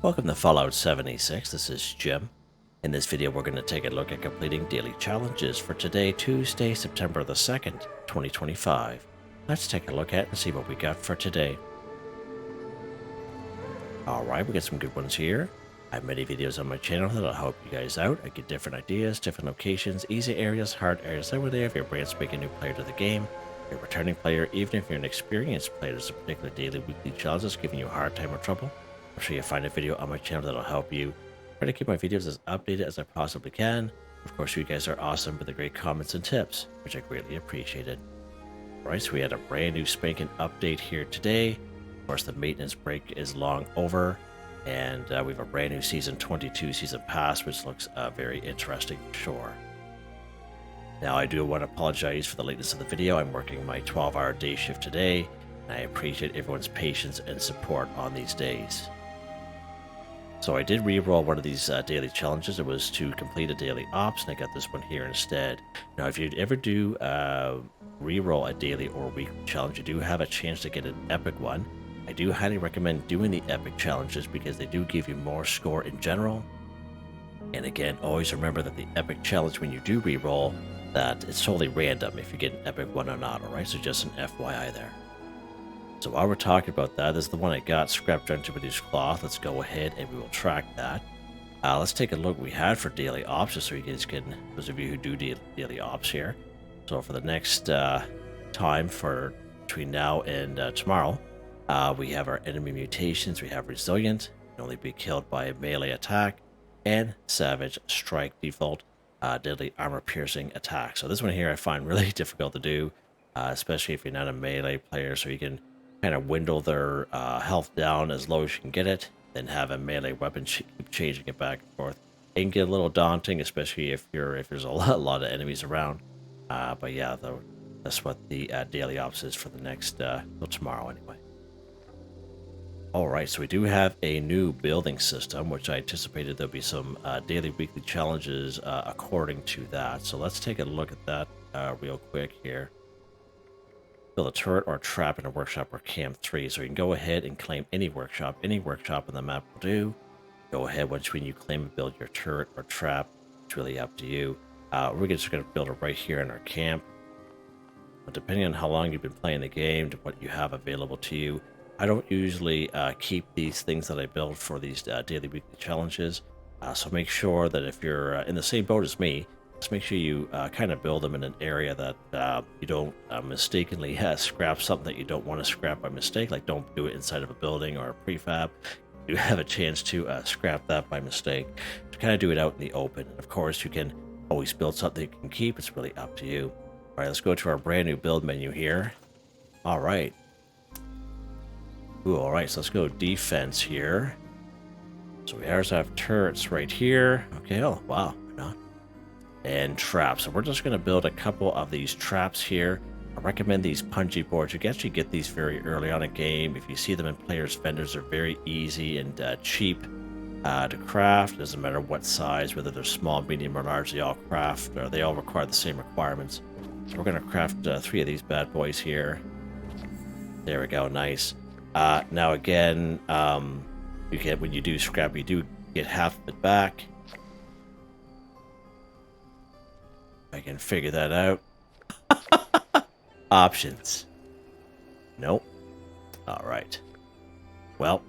Welcome to Fallout 76, this is Jim. In this video we're going to take a look at completing daily challenges for today, Tuesday, September the 2nd, 2025. Let's take a look at and see what we got for today. Alright, we got some good ones here. I have many videos on my channel that'll help you guys out. I get different ideas, different locations, easy areas, hard areas over there if you're a brand spanking new player to the game. If you're a returning player, even if you're an experienced player, there's a particular daily, weekly challenge that's giving you a hard time or trouble. I'm sure you'll find a video on my channel that'll help you. Try to keep my videos as updated as I possibly can. Of course, you guys are awesome with the great comments and tips, which I greatly appreciated. Alright, so we had a brand new spanking update here today. Of course, the maintenance break is long over, and we have a brand new Season 22 Season Pass, which looks very interesting for sure. Now, I do want to apologize for the lateness of the video. I'm working my 12-hour day shift today, and I appreciate everyone's patience and support on these days. So I did re-roll one of these daily challenges. It was to complete a daily ops, and I got this one here instead. Now, if you ever do re-roll a daily or weekly challenge, you do have a chance to get an epic one. I do highly recommend doing the epic challenges because they do give you more score in general. And again, always remember that the epic challenge, when you do re-roll, that it's totally random if you get an epic one or not, alright? So just an FYI there. So while we're talking about that, this is the one I got, scrap done to produce cloth. Let's go ahead and we will track that. Let's take a look what we had for daily ops, just so you guys can, those of you who do daily ops here. So for the next time, for between now and tomorrow, we have our enemy mutations. We have resilient, can only be killed by a melee attack, and savage strike default, deadly armor piercing attack. So this one here I find really difficult to do, especially if you're not a melee player, so you can kind of dwindle their health down as low as you can get it, then have a melee weapon keep changing it back and forth. It can get a little daunting, especially if there's a lot of enemies around. But yeah, that's what the daily ops is for the next well, tomorrow anyway. Alright, so we do have a new building system, which I anticipated there'll be some daily, weekly challenges according to that. So let's take a look at that real quick here. Build a turret or a trap in a workshop or camp 3. So you can go ahead and claim any workshop on the map will do. Go ahead, once when you claim and build your turret or trap, it's really up to you. We're just going to build it right here in our camp. But depending on how long you've been playing the game, to what you have available to you, I don't usually keep these things that I build for these daily, weekly challenges. So make sure that if you're in the same boat as me, just make sure you kind of build them in an area that you don't mistakenly scrap something that you don't want to scrap by mistake. Like, don't do it inside of a building or a prefab. You have a chance to scrap that by mistake. To kind of do it out in the open. And of course, you can always build something you can keep. It's really up to you. All right, let's go to our brand new build menu here. All right. Ooh, all right, so let's go defense here. So we also have turrets right here. Okay, oh, wow. And traps. So we're just going to build a couple of these traps here. I recommend these punji boards. You can actually get these very early on in game. If you see them in players' vendors, they're very easy and cheap to craft. It doesn't matter what size, whether they're small, medium, or large, they all craft, or they all require the same requirements. So we're going to craft 3 of these bad boys here. There we go, nice. Now again, you get, when you do scrap, you do get half of it back. I can figure that out. Options. Nope. Alright. Well.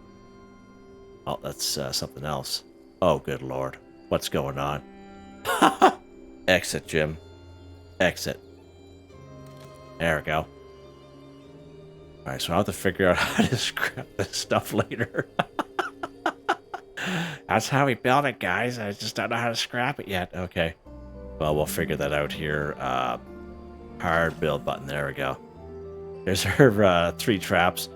Oh, that's something else. Oh, good lord. What's going on? Exit, Jim. Exit. There we go. Alright, so I'll have to figure out how to scrap this stuff later. That's how we build it, guys. I just don't know how to scrap it yet. Okay. Well, we'll figure that out here. Hard build button. There we go. There's our 3 traps,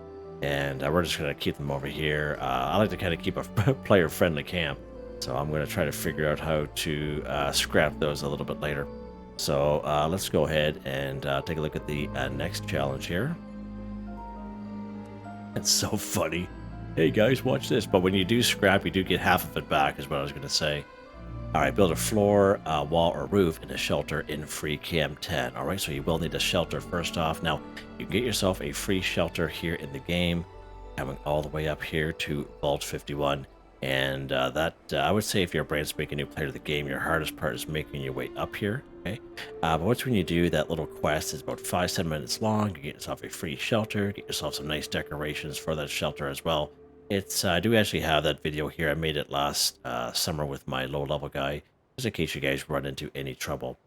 and we're just going to keep them over here. I like to kind of keep a player-friendly camp, so I'm going to try to figure out how to scrap those a little bit later. So let's go ahead and take a look at the next challenge here. It's so funny. Hey guys, watch this. But when you do scrap, you do get half of it back, is what I was going to say. Alright, build a floor, wall, or roof in a shelter in free Cam 10. Alright, so you will need a shelter first off. Now, you can get yourself a free shelter here in the game, coming all the way up here to Vault 51. And I would say if you're a brand spanking new player to the game, your hardest part is making your way up here. Okay, but once when you do that little quest, is about 5-7 minutes long. You get yourself a free shelter, get yourself some nice decorations for that shelter as well. It's I do actually have that video here. I made it last summer with my low level guy, just in case you guys run into any trouble.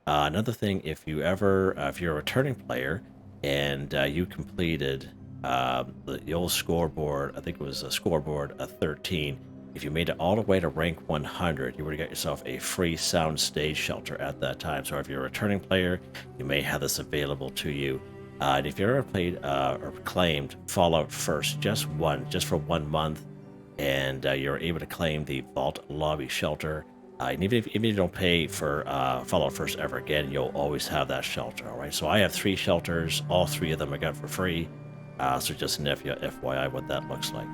Another thing, if you're a returning player and you completed the old scoreboard, I think it was a scoreboard 13. If you made it all the way to rank 100, you would have got yourself a free sound stage shelter at that time. So if you're a returning player, you may have this available to you. And if you ever played or claimed Fallout First, just for 1 month, and you're able to claim the Vault Lobby Shelter, and even if you don't pay for Fallout First ever again, you'll always have that shelter, all right? So I have 3 shelters. All 3 of them I got for free. So just an FYI what that looks like.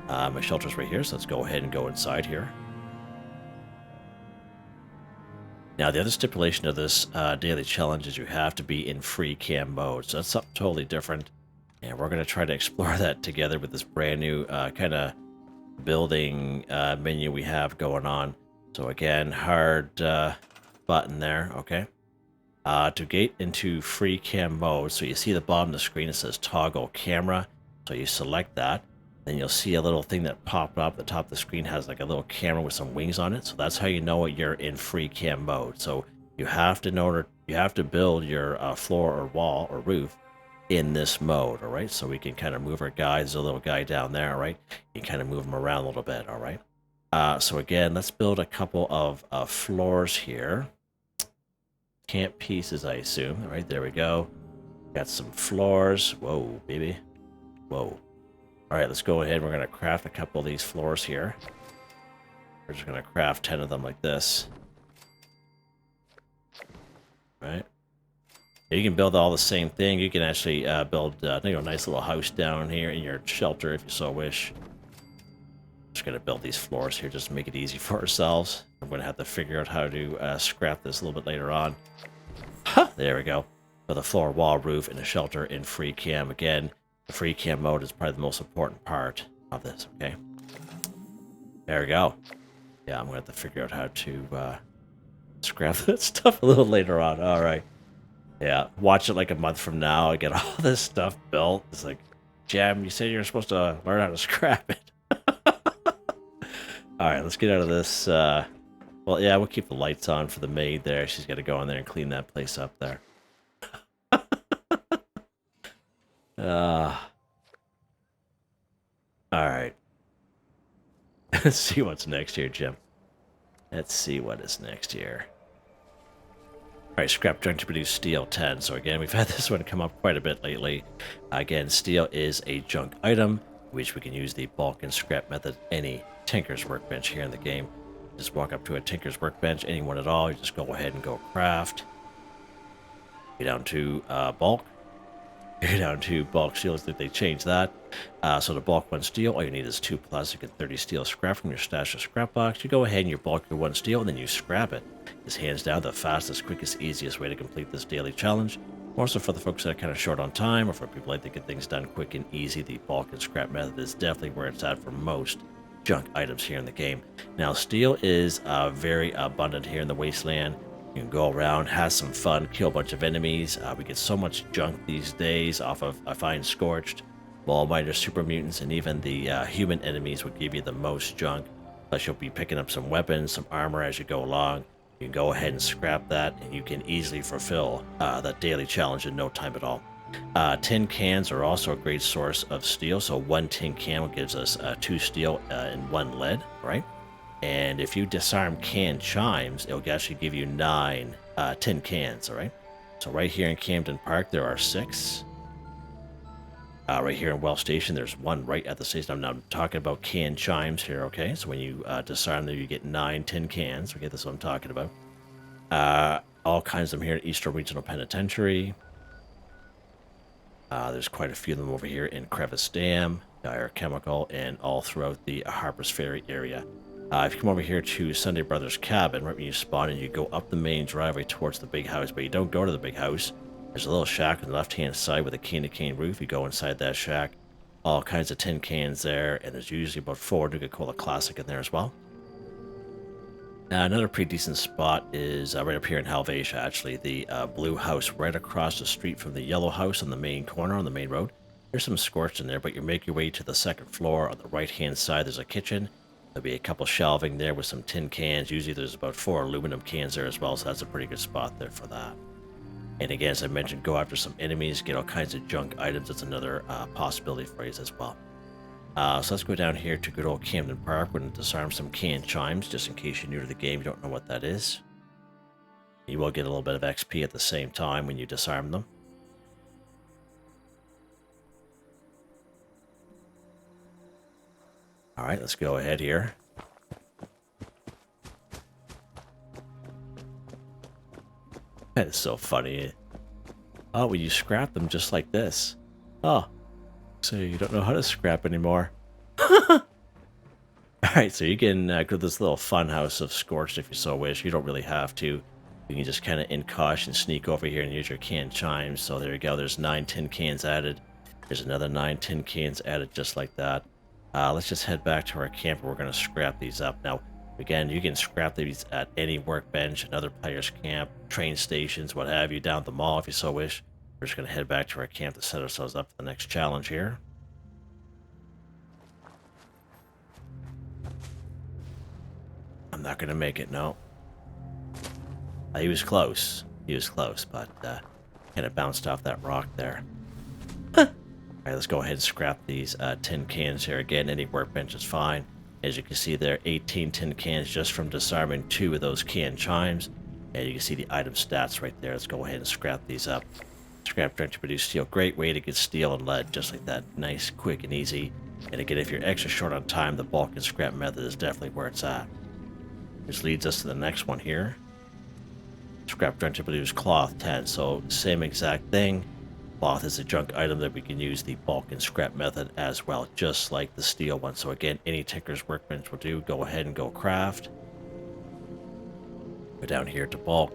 My shelter's right here, so let's go ahead and go inside here. Now, the other stipulation of this daily challenge is you have to be in free cam mode, so that's something totally different. And we're going to try to explore that together with this brand new kind of building menu we have going on. So again, hard button there, okay. To get into free cam mode, so you see the bottom of the screen, it says toggle camera. So you select that, then you'll see a little thing that popped up at the top of the screen, has like a little camera with some wings on it. So that's how you know you're in free cam mode. So you have to build your floor or wall or roof in this mode, all right? So we can kind of move our guy. There's a little guy down there, all right? You can kind of move him around a little bit, all right? So again, let's build a couple of floors here. Camp pieces, I assume. All right, there we go. Got some floors. Whoa, baby. Whoa. All right, let's go ahead. We're going to craft a couple of these floors here. We're just going to craft 10 of them like this. All right. You can build all the same thing. You can actually build a nice little house down here in your shelter if you so wish. Just going to build these floors here just to make it easy for ourselves. I'm going to have to figure out how to scrap this a little bit later on. There we go. For the floor, wall, roof, and a shelter in free cam. Again, the free cam mode is probably the most important part of this, okay? There we go. Yeah, I'm going to have to figure out how to scrap that stuff a little later on. All right. Yeah, watch it like a month from now. I get all this stuff built. It's like, Jam, you said you're supposed to learn how to scrap it. All right, let's get out of this. Well, yeah, we'll keep the lights on for the maid there. She's got to go in there and clean that place up there. All right. Let's see what's next here, Jim. Let's see what is next here. All right, scrap junk to produce steel 10. So again, we've had this one come up quite a bit lately. Again, steel is a junk item, which we can use the bulk and scrap method any Tinker's Workbench here in the game. Just walk up to a Tinker's Workbench, anyone at all, you just go ahead and go craft. Get down to bulk. Get down to bulk steel. Looks like they changed that. So the bulk 1 steel, all you need is 2 plastic and 30 steel scrap from your stash of scrap box. You go ahead and you bulk your 1 steel and then you scrap it. It's hands down the fastest, quickest, easiest way to complete this daily challenge. More so for the folks that are kind of short on time, or for people like to get things done quick and easy, the bulk and scrap method is definitely where it's at for most junk items here in the game. Now, steel is very abundant here in the Wasteland. You can go around, have some fun, kill a bunch of enemies. We get so much junk these days off of I find Scorched, Ball Biter, Super Mutants, and even the human enemies would give you the most junk. Plus, you'll be picking up some weapons, some armor as you go along. You can go ahead and scrap that, and you can easily fulfill that daily challenge in no time at all. Tin cans are also a great source of steel. So 1 tin can gives us 2 steel and 1 lead, right? And if you disarm can chimes, it'll actually give you 9 tin cans, all right? So right here in Camden Park, there are 6. Right here in Well Station, there's 1 right at the station. I'm talking about can chimes here, okay? So when you disarm them, you get 9 tin cans. Okay, that's what I'm talking about. All kinds of them here at Eastern Regional Penitentiary. There's quite a few of them over here in Crevice Dam, Dire Chemical, and all throughout the Harper's Ferry area. If you come over here to Sunday Brothers Cabin, right when you spawn in, you go up the main driveway towards the big house, but you don't go to the big house. There's a little shack on the left-hand side with a cane-to-cane roof. You go inside that shack. All kinds of tin cans there, and there's usually about 4 Nuka-Cola Classic in there as well. Another pretty decent spot is right up here in Helvetia, actually. The blue house right across the street from the yellow house on the main corner on the main road. There's some scorched in there, but you make your way to the second floor. On the right-hand side, there's a kitchen. There'll be a couple shelving there with some tin cans. Usually there's about 4 aluminum cans there as well, so that's a pretty good spot there for that. And again, as I mentioned, go after some enemies, get all kinds of junk items. That's another possibility for you as well. So let's go down here to good old Camden Park. We're going to disarm some can chimes, just in case you're new to the game, you don't know what that is. You will get a little bit of XP at the same time when you disarm them. Alright, let's go ahead here. That is so funny. Oh, well, you scrap them just like this. Oh. So you don't know how to scrap anymore. Alright, so you can go to this little fun house of Scorched if you so wish. You don't really have to. You can just kind of in caution sneak over here and use your can chimes. So there you go. There's 9 tin cans added. There's another 9 tin cans added just like that. Let's just head back to our camp. We're going to scrap these up. Now, again, you can scrap these at any workbench, another player's camp, train stations, what have you, down at the mall if you so wish. We're just going to head back to our camp to set ourselves up for the next challenge here. I'm not going to make it, no. He was close. He was close, but kind of bounced off that rock there. Alright, let's go ahead and scrap these tin cans here. Again, any workbench is fine. As you can see there, 18 tin cans just from disarming 2 of those can chimes. And you can see the item stats right there. Let's go ahead and scrap these up. Scrap direct to produce steel. Great way to get steel and lead, just like that. Nice, quick, and easy. And again, if you're extra short on time, the bulk and scrap method is definitely where it's at. Which leads us to the next one here. Scrap direct to produce cloth 10. So, same exact thing. Cloth is a junk item that we can use the bulk and scrap method as well, just like the steel one. So again, any Tinker's Workbench will do. Go ahead and go craft. Go down here to bulk.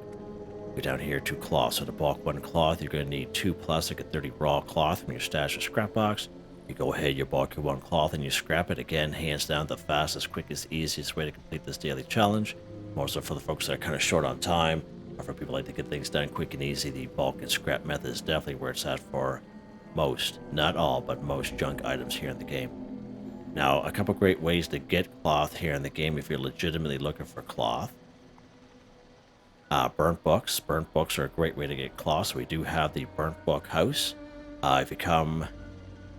Go down here to cloth. So to bulk 1 cloth, you're going to need 2 plastic and 30 raw cloth from your stash or scrap box. You go ahead, you bulk your 1 cloth and you scrap it. Again, hands down, the fastest, quickest, easiest way to complete this daily challenge. More so for the folks that are kind of short on time, or for people like to get things done quick and easy, the bulk and scrap method is definitely where it's at for most, not all, but most junk items here in the game. Now, a couple great ways to get cloth here in the game if you're legitimately looking for cloth. Burnt books. Burnt books are a great way to get cloth, so we do have the burnt book house. If you come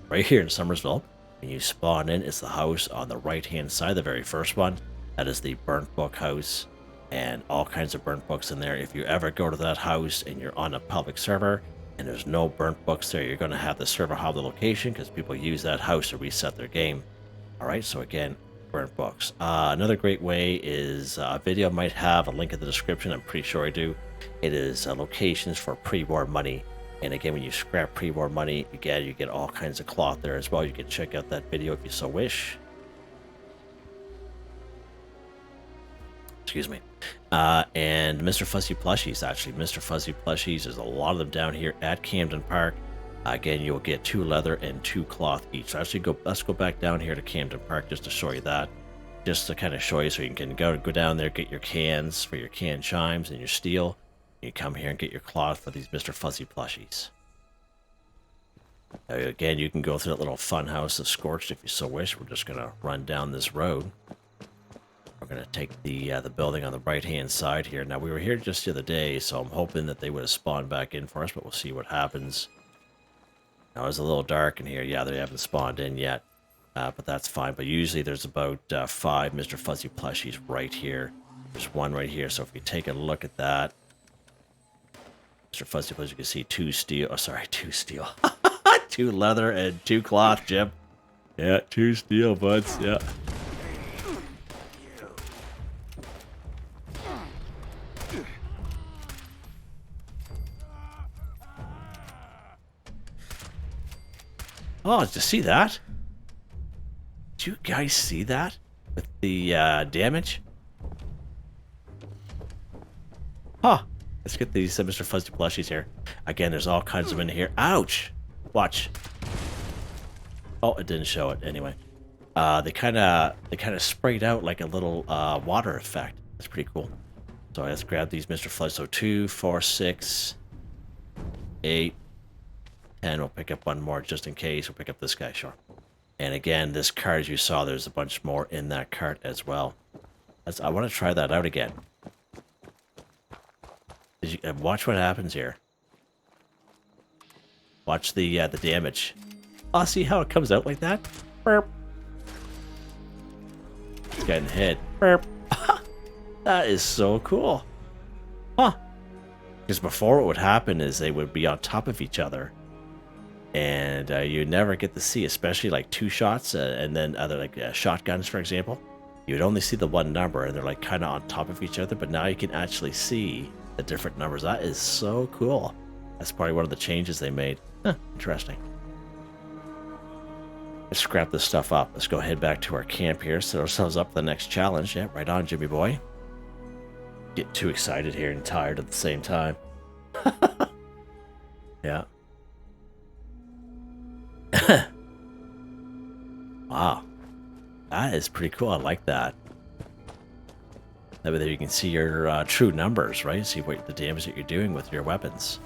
right here in Somersville, when you spawn in, it's the house on the right-hand side, the very first one. That is the burnt book house. And all kinds of burnt books in there. If you ever go to that house and you're on a public server and there's no burnt books there, you're going to have the server hop the location because people use that house to reset their game. Alright, so again, burnt books. Another great way is a video might have a link in the description. I'm pretty sure I do. It is locations for pre-war money. And again, when you scrap pre-war money, again, you get all kinds of cloth there as well. You can check out that video if you so wish. Excuse me. And Mr. Fuzzy Plushies, actually. Mr. Fuzzy Plushies, there's a lot of them down here at Camden Park. Again, you'll get 2 leather and 2 cloth each. So actually, let's go back down here to Camden Park just to show you that. Just to kind of show you so you can go down there, get your cans for your can chimes and your steel. You come here and get your cloth for these Mr. Fuzzy Plushies. Again, you can go through that little fun house of Scorched if you so wish. We're just going to run down this road. We're going to take the building on the right-hand side here. Now, we were here just the other day, so I'm hoping that they would have spawned back in for us, but we'll see what happens. Now, it's a little dark in here. Yeah, they haven't spawned in yet, but that's fine. But usually there's about 5 Mr. Fuzzy Plushies right here. There's 1 right here, so if we take a look at that, Mr. Fuzzy Plushie, you can see 2 steel. Oh, sorry, 2 steel. 2 leather and 2 cloth, Jim. Yeah, 2 steel, buds. Yeah. Oh, did you see that? Did you guys see that? With the damage? Huh. Let's get these Mr. Fuzzy Plushies here. Again, there's all kinds of them in here. Ouch! Watch. Oh, it didn't show it anyway. They kind of sprayed out like a little water effect. That's pretty cool. So let's grab these Mr. Flood. So 2, 4, 6, 8, 10. We'll pick up one more just in case. We'll pick up this guy, sure. And again, this card, as you saw, there's a bunch more in that cart as well. I want to try that out again. Watch what happens here. Watch the damage. Oh, see how it comes out like that? Burp. Getting hit. Burp. That is so cool. Huh. Because before what would happen is they would be on top of each other. And you never get to see, especially like 2 shots and then other like shotguns, for example. You would only see the one number and they're like kind of on top of each other. But now you can actually see the different numbers. That is so cool. That's probably one of the changes they made. Huh, interesting. Let's scrap this stuff up. Let's go head back to our camp here. Set ourselves up for the next challenge. Yeah, right on, Jimmy boy. Get too excited here and tired at the same time. Yeah. Wow. That is pretty cool. I like that. That way there you can see your true numbers, right? See what the damage that you're doing with your weapons.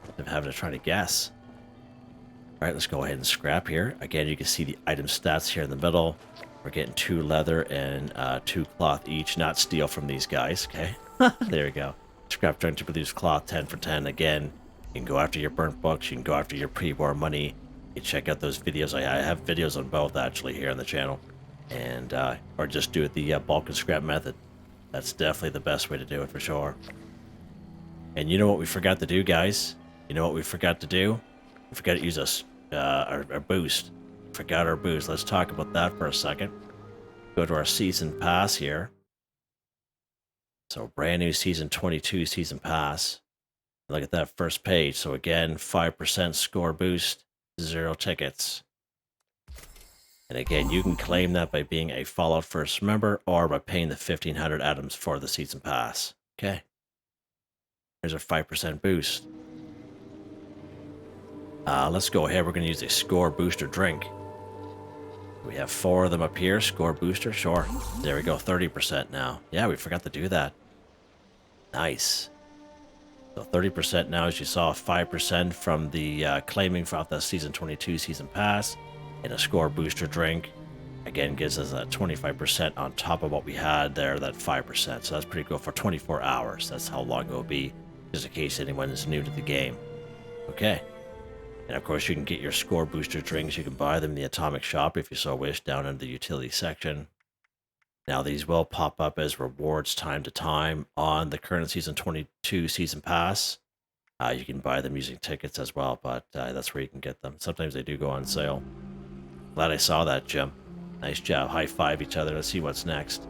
Instead of having to try to guess. Alright, let's go ahead and scrap here. Again, you can see the item stats here in the middle. We're getting 2 leather and 2 cloth each, not steel from these guys, okay? There we go. Scrap trying to produce cloth 10 for 10. Again, you can go after your burnt books, you can go after your pre-war money. You check out those videos. I have videos on both actually here on the channel. And or just do it the bulk and scrap method. That's definitely the best way to do it for sure. And you know what we forgot to do, guys? You know what we forgot to do? We forgot to use our boost. Forgot our boost. Let's talk about that for a second. Go to our season pass here. So brand new season 22 season pass. Look at that first page. So again, 5% score boost, 0 tickets. And again, you can claim that by being a Fallout First member or by paying the 1,500 atoms for the season pass. Okay. Here's our 5% boost. Let's go ahead. We're going to use a score booster drink. We have 4 of them up here. Score booster, sure. There we go, 30% now. Yeah, we forgot to do that. Nice. So 30% now, as you saw, 5% from the claiming for the season 22 season pass. And a score booster drink, again, gives us a 25% on top of what we had there, that 5%. So that's pretty cool for 24 hours. That's how long it will be, just in case anyone is new to the game. Okay. And of course, you can get your score booster drinks. You can buy them in the Atomic Shop if you so wish, down in the utility section. Now, these will pop up as rewards time to time on the current season 22 season pass. You can buy them using tickets as well, but that's where you can get them. Sometimes they do go on sale. Glad I saw that, Jim. Nice job. High five each other. Let's see what's next.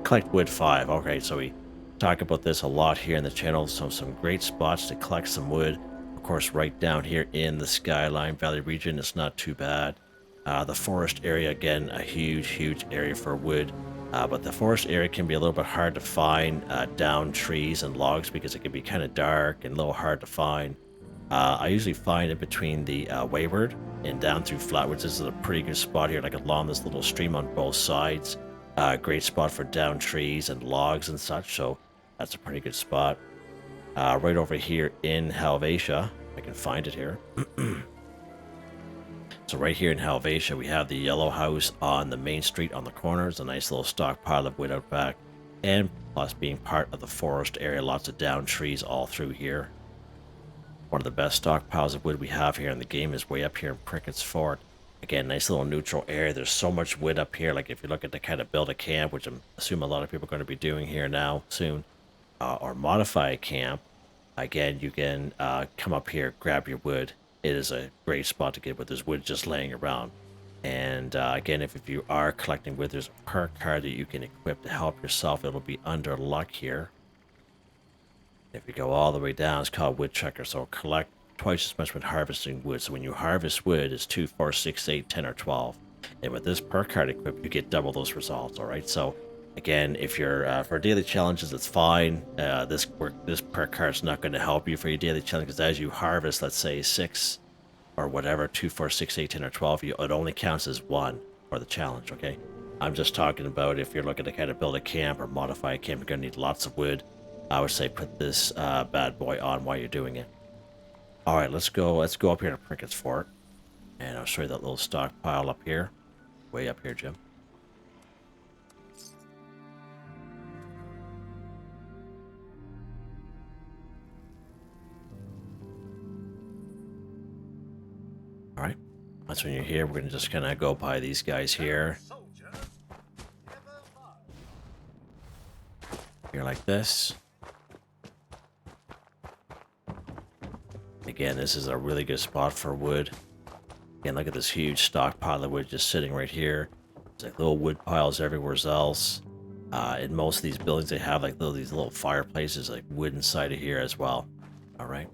Collect wood 5. Okay, so we talk about this a lot here in the channel. So some great spots to collect some wood. Of course, right down here in the Skyline Valley region, it's not too bad. The forest area, again, a huge area for wood. But the forest area can be a little bit hard to find down trees and logs because it can be kind of dark and a little hard to find. I usually find it between the Wayward and down through Flatwoods. This is a pretty good spot here, like along this little stream on both sides. Great spot for down trees and logs and such, so that's a pretty good spot. Right over here in Helvetia, I can find it here. So right here in Helvetia, we have the yellow house on the main street on the corner. It's a nice little stockpile of wood out back. And plus being part of the forest area, lots of down trees all through here. One of the best stockpiles of wood we have here in the game is way up here in Picquerist Fort. Again, nice little neutral area. There's so much wood up here. Like if you're looking to kind of build a camp, which I assume a lot of people are going to be doing here now soon, or modify a camp, again, you can come up here, grab your wood. It is a great spot to get wood. There's wood just laying around. And again, if you are collecting wood, there's a perk card that you can equip to help yourself. It'll be under luck here. If you go all the way down, it's called Woodchucker. So collect twice as much when harvesting wood. So when you harvest wood, it's 2, 4, 6, 8, 10, or 12. And with this perk card equipped, you get double those results. All right. So again, if you're for daily challenges, it's fine. This perk card is not going to help you for your daily challenge because as you harvest, let's say 6 or whatever, 2, 4, 6, 8, 10, or 12, it only counts as 1 for the challenge, okay? I'm just talking about if you're looking to kind of build a camp or modify a camp, you're going to need lots of wood. I would say put this bad boy on while you're doing it. All right, let's go up here to Picquerist Fort, and I'll show you that little stockpile up here. Way up here, Jim. All right, that's when you're here. We're going to just kind of go by these guys here. Here like this. Again, this is a really good spot for wood. Again, look at this huge stockpile of wood just sitting right here. There's like little wood piles everywhere else. In most of these buildings, they have like these little fireplaces, like wood inside of here as well. All right.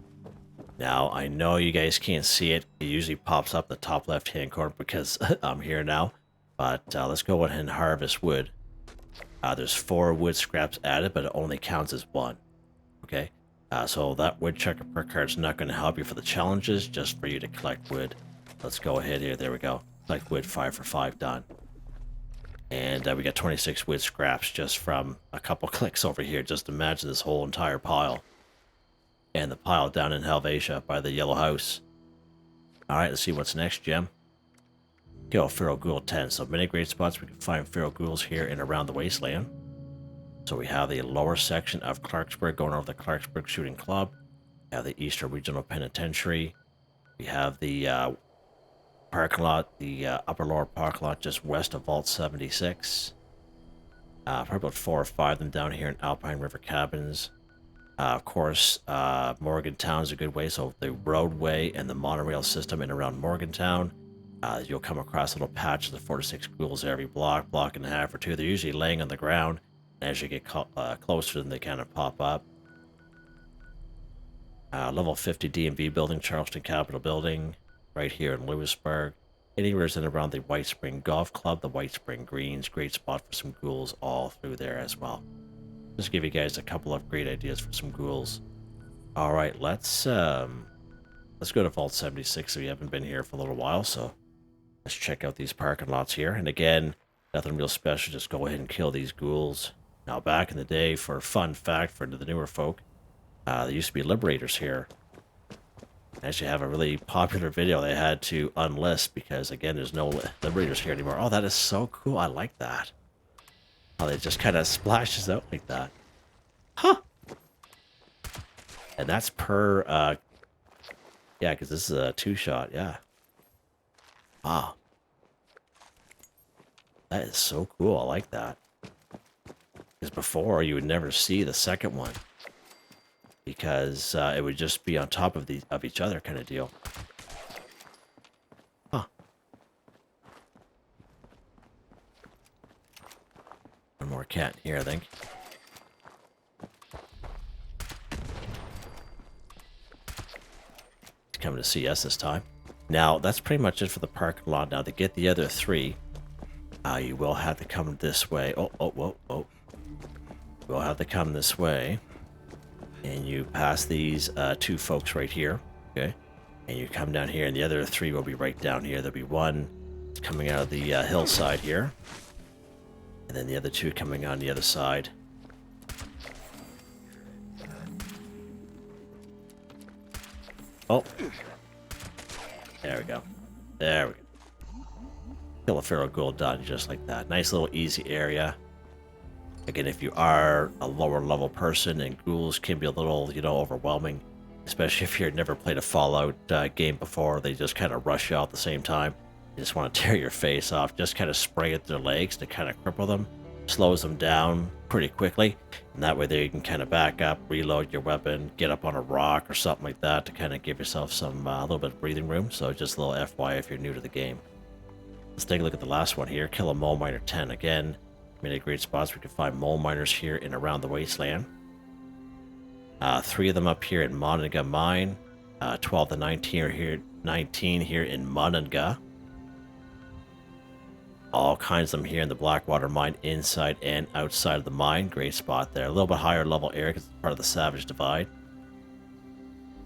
Now, I know you guys can't see it. It usually pops up the top left-hand corner because I'm here now. But let's go ahead and harvest wood. There's 4 wood scraps added, but it only counts as 1. Okay. So that woodchucker perk card is not going to help you for the challenges, just for you to collect wood. Let's go ahead here. There we go. Collect wood 5 for 5 done. And we got 26 wood scraps just from a couple clicks over here. Just imagine this whole entire pile. And the pile down in Helvetia by the yellow house. Alright, let's see what's next, Gem. Kill Feral Ghoul 10. So many great spots we can find Feral Ghouls here and around the wasteland. So we have the lower section of Clarksburg going over the Clarksburg Shooting Club. We have the Eastern Regional Penitentiary. We have the parking lot, the upper lower parking lot just west of Vault 76. Probably about 4 or 5 of them down here in Alpine River Cabins. Of course, Morgantown is a good way. So the roadway and the monorail system in around Morgantown. You'll come across little patches of 4 to 6 ghouls every block and a half or 2. They're usually laying on the ground. As you get closer to them, they kind of pop up. Level 50 DMV building, Charleston Capitol building, right here in Lewisburg. Anywhere in around the White Spring Golf Club, the White Spring Greens, great spot for some ghouls all through there as well. Just give you guys a couple of great ideas for some ghouls. All right, let's go to Vault 76 if you haven't been here for a little while. So let's check out these parking lots here. And again, nothing real special. Just go ahead and kill these ghouls. Now, back in the day, for a fun fact for the newer folk, there used to be liberators here. They actually have a really popular video they had to unlist because, again, there's no liberators here anymore. Oh, that is so cool. I like that. Oh, it just kind of splashes out like that. Huh. And that's per, yeah, because this is a 2-shot, yeah. Wow. That is so cool. I like that. Because before, you would never see the second one. Because it would just be on top of each other kind of deal. Huh. One more cat here, I think. He's coming to see us this time. Now, that's pretty much it for the parking lot. Now, to get the other 3, you will have to come this way. Whoa. You'll have to come this way. And you pass these 2 folks right here. Okay. And you come down here, and the other 3 will be right down here. There'll be one coming out of the hillside here. And then the other 2 coming on the other side. Oh. There we go. There we go. Kill a feral ghoul done just like that. Nice little easy area. Again, if you are a lower level person, and ghouls can be a little, overwhelming. Especially if you've never played a Fallout game before. They just kind of rush you out at the same time. You just want to tear your face off. Just kind of spray at their legs to kind of cripple them. Slows them down pretty quickly. And that way there you can kind of back up, reload your weapon, get up on a rock or something like that to kind of give yourself some a little bit of breathing room. So just a little FYI if you're new to the game. Let's take a look at the last one here. Kill a mole miner 10. Again, many great spots we can find mole miners here and around the wasteland. 3 of them up here in Monongah Mine. 12 to 19 are here. 19 here in Monongah. All kinds of them here in the Blackwater Mine, inside and outside of the mine. Great spot there. A little bit higher level area because it's part of the Savage Divide.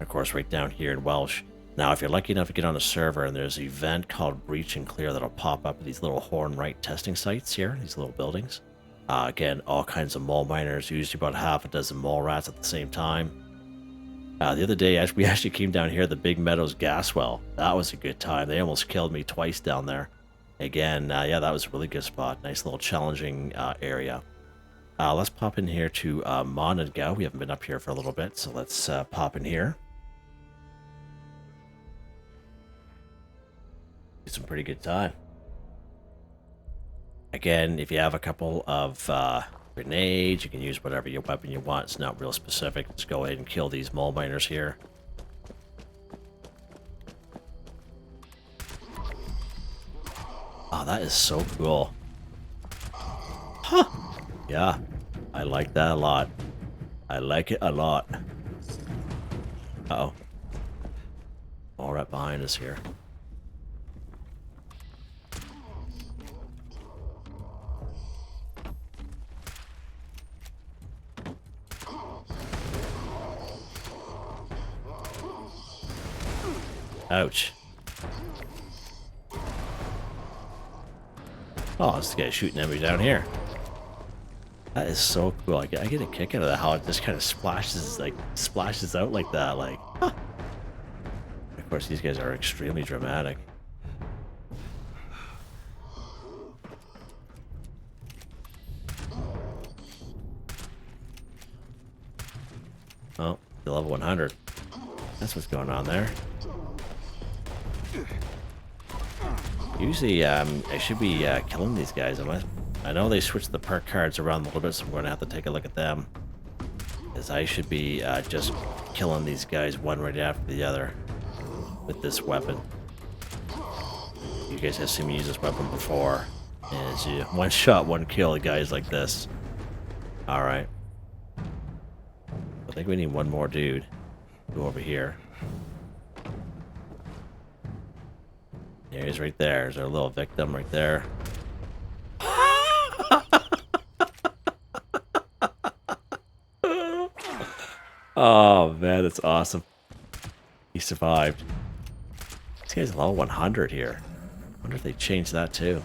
Of course, right down here in Welsh. Now, if you're lucky enough to get on a server and there's an event called Breach and Clear that'll pop up at these little horn right testing sites here, these little buildings. Again, all kinds of mole miners, usually about half a dozen mole rats at the same time. The other day, we actually came down here, the Big Meadows gas well. That was a good time. They almost killed me twice down there. Again, yeah, that was a really good spot. Nice little challenging area. Let's pop in here to Mon and Gao. We haven't been up here for a little bit, so let's pop in here. It's some pretty good time. Again, if you have a couple of grenades, you can use whatever your weapon you want. It's not real specific. Let's go ahead and kill these mole miners here. Oh, that is so cool. Huh. Yeah, I like that a lot. I like it a lot. Uh-oh. All right behind us here. Ouch. Oh, this guy's shooting at me down here. That is so cool. I get a kick out of that, how it just kind of splashes out like that. Like, huh. Of course, these guys are extremely dramatic. Oh, the level 100. That's what's going on there. Usually, I should be killing these guys. I know they switched the perk cards around a little bit, so I'm going to have to take a look at them. As I should be just killing these guys one right after the other with this weapon. You guys have seen me use this weapon before. And it's one shot, one kill, the guys like this. Alright. I think we need one more dude. Go over here. There he is right there. There's our little victim right there. Oh man, that's awesome. He survived. This guy's level 100 here. I wonder if they changed that too.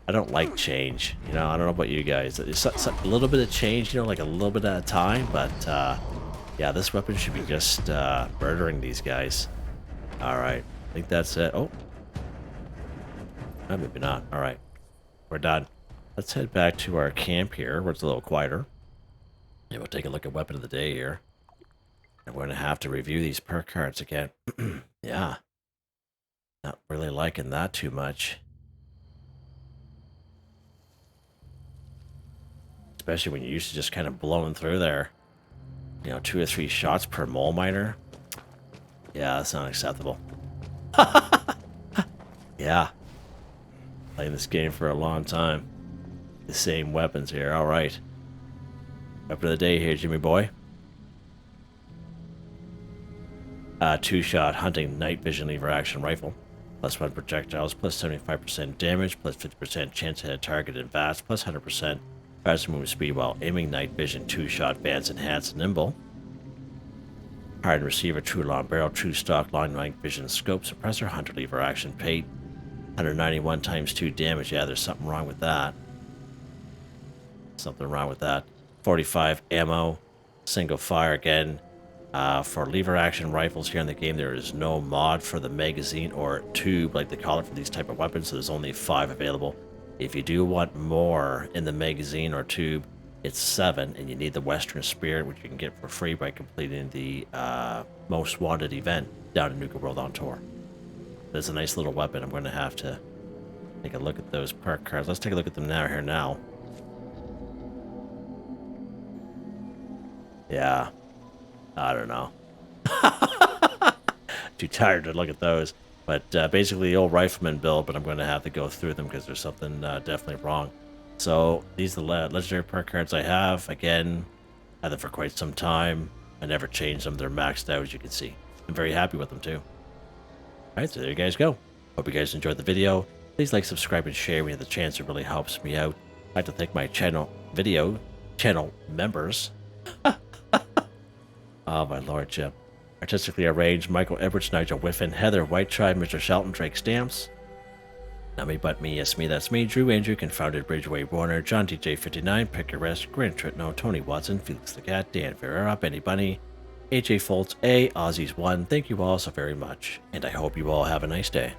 I don't like change. You know, I don't know about you guys. It's a little bit of change, you know, like a little bit at a time. But yeah, this weapon should be just murdering these guys. Alright, I think that's it. Oh. Maybe not. Alright. We're done. Let's head back to our camp here, where it's a little quieter. And we'll take a look at weapon of the day here. And we're going to have to review these perk cards again. Yeah. Not really liking that too much. Especially when you're used to just kind of blowing through there. You know, 2 or 3 shots per mole miner. Yeah, that's not acceptable. Yeah. Playing this game for a long time. The same weapons here. Alright. Weapon of the day here, Jimmy boy. 2-shot hunting night vision lever action rifle. +1 projectiles, +75% damage, +50% chance to hit a target in fast, +100% faster movement speed while aiming. Night vision 2-shot advanced enhanced nimble. Hardened receiver, true long barrel, true stock, long night vision scope, suppressor, hunter lever action pate. 191 times 2 damage. Yeah, there's something wrong with that. Something wrong with that. 45 ammo, single fire again. For lever action rifles here in the game, there is no mod for the magazine or tube, like they call it, for these type of weapons, so there's only 5 available. If you do want more in the magazine or tube, it's 7, and you need the Western Spirit, which you can get for free by completing the Most Wanted event down in Nuka World on Tour. There's a nice little weapon. I'm going to have to take a look at those perk cards. Let's take a look at them now. Yeah. I don't know. Too tired to look at those. But basically the old rifleman build, but I'm going to have to go through them because there's something definitely wrong. So these are the legendary perk cards I have. Again, had them for quite some time. I never changed them. They're maxed out, as you can see. I'm very happy with them too. Alright, so there you guys go. Hope you guys enjoyed the video. Please like, subscribe, and share when you have the chance. It really helps me out. I'd like to thank my channel members. Oh my lord, Jim. Alright, Artistically Arranged, Michael Edwards, Nigel Wiffen, Heather, Whitetribe, Mr. Shelton, Drake Stamps, NotMeButMeYesMeThatsMe, Drew Andrew, Confoundedbridge, Waywarner, John DJ59, Picquerist, Gwen Trutnau, Tony Watson, Felix the Cat, Dan Ferreira, Benny Bunny, AJ Foltz, A, Aussies1. Thank you all so very much, and I hope you all have a nice day.